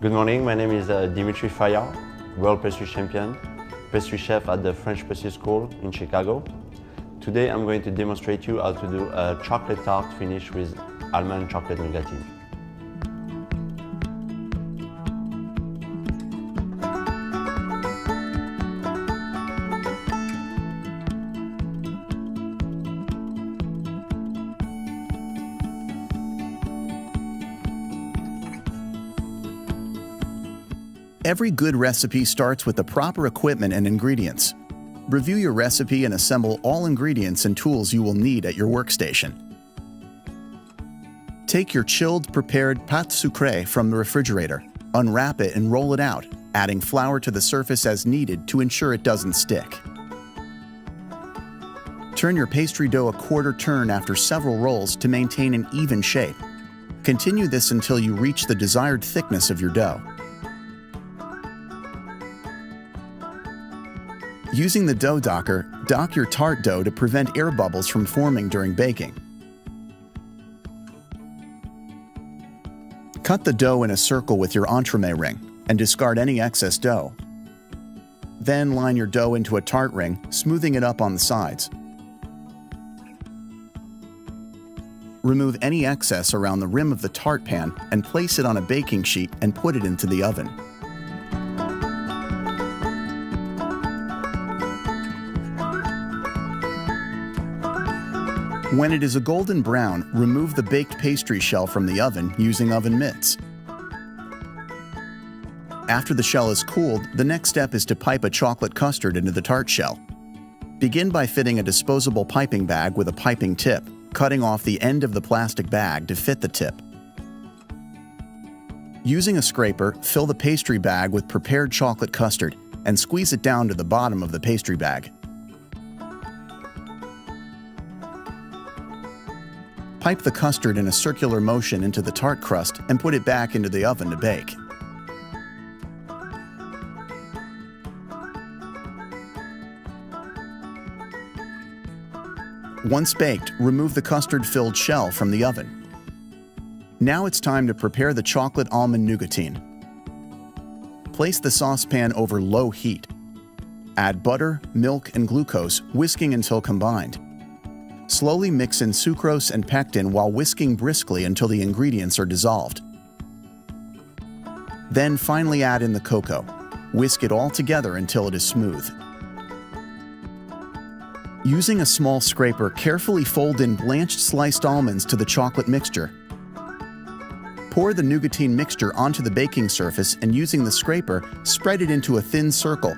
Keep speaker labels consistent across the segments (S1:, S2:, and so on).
S1: Good morning, my name is Dimitri Fayard, World Pastry Champion, pastry chef at the French Pastry School in Chicago. Today I'm going to demonstrate you how to do a chocolate tart finish with almond chocolate nougatine.
S2: Every good recipe starts with the proper equipment and ingredients. Review your recipe and assemble all ingredients and tools you will need at your workstation. Take your chilled, prepared pâte sucrée from the refrigerator, unwrap it and roll it out, adding flour to the surface as needed to ensure it doesn't stick. Turn your pastry dough a quarter turn after several rolls to maintain an even shape. Continue this until you reach the desired thickness of your dough. Using the dough docker, dock your tart dough to prevent air bubbles from forming during baking. Cut the dough in a circle with your entremet ring and discard any excess dough. Then line your dough into a tart ring, smoothing it up on the sides. Remove any excess around the rim of the tart pan and place it on a baking sheet and put it into the oven. When it is a golden brown, remove the baked pastry shell from the oven using oven mitts. After the shell is cooled, the next step is to pipe a chocolate custard into the tart shell. Begin by fitting a disposable piping bag with a piping tip, cutting off the end of the plastic bag to fit the tip. Using a scraper, fill the pastry bag with prepared chocolate custard and squeeze it down to the bottom of the pastry bag. Pipe the custard in a circular motion into the tart crust and put it back into the oven to bake. Once baked, remove the custard-filled shell from the oven. Now it's time to prepare the chocolate almond nougatine. Place the saucepan over low heat. Add butter, milk, and glucose, whisking until combined. Slowly mix in sucrose and pectin while whisking briskly until the ingredients are dissolved. Then finally add in the cocoa. Whisk it all together until it is smooth. Using a small scraper, carefully fold in blanched sliced almonds to the chocolate mixture. Pour the nougatine mixture onto the baking surface and using the scraper, spread it into a thin circle.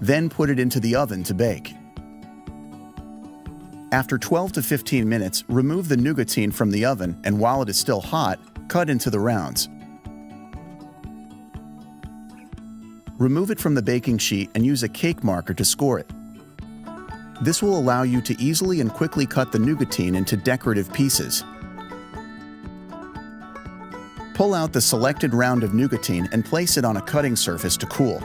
S2: Then put it into the oven to bake. After 12 to 15 minutes, remove the nougatine from the oven and while it is still hot, cut into the rounds. Remove it from the baking sheet and use a cake marker to score it. This will allow you to easily and quickly cut the nougatine into decorative pieces. Pull out the selected round of nougatine and place it on a cutting surface to cool.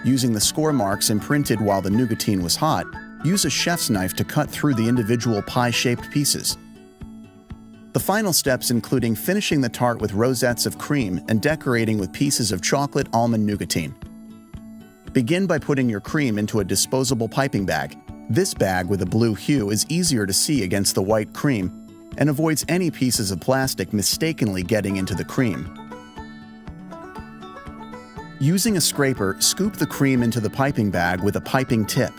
S2: Using the score marks imprinted while the nougatine was hot, use a chef's knife to cut through the individual pie-shaped pieces. The final steps including finishing the tart with rosettes of cream and decorating with pieces of chocolate almond nougatine. Begin by putting your cream into a disposable piping bag. This bag with a blue hue is easier to see against the white cream and avoids any pieces of plastic mistakenly getting into the cream. Using a scraper, scoop the cream into the piping bag with a piping tip.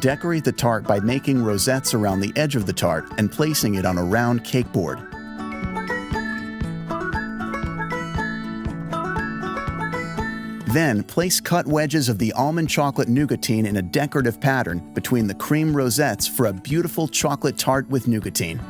S2: Decorate the tart by making rosettes around the edge of the tart and placing it on a round cake board. Then, place cut wedges of the almond chocolate nougatine in a decorative pattern between the cream rosettes for a beautiful chocolate tart with nougatine.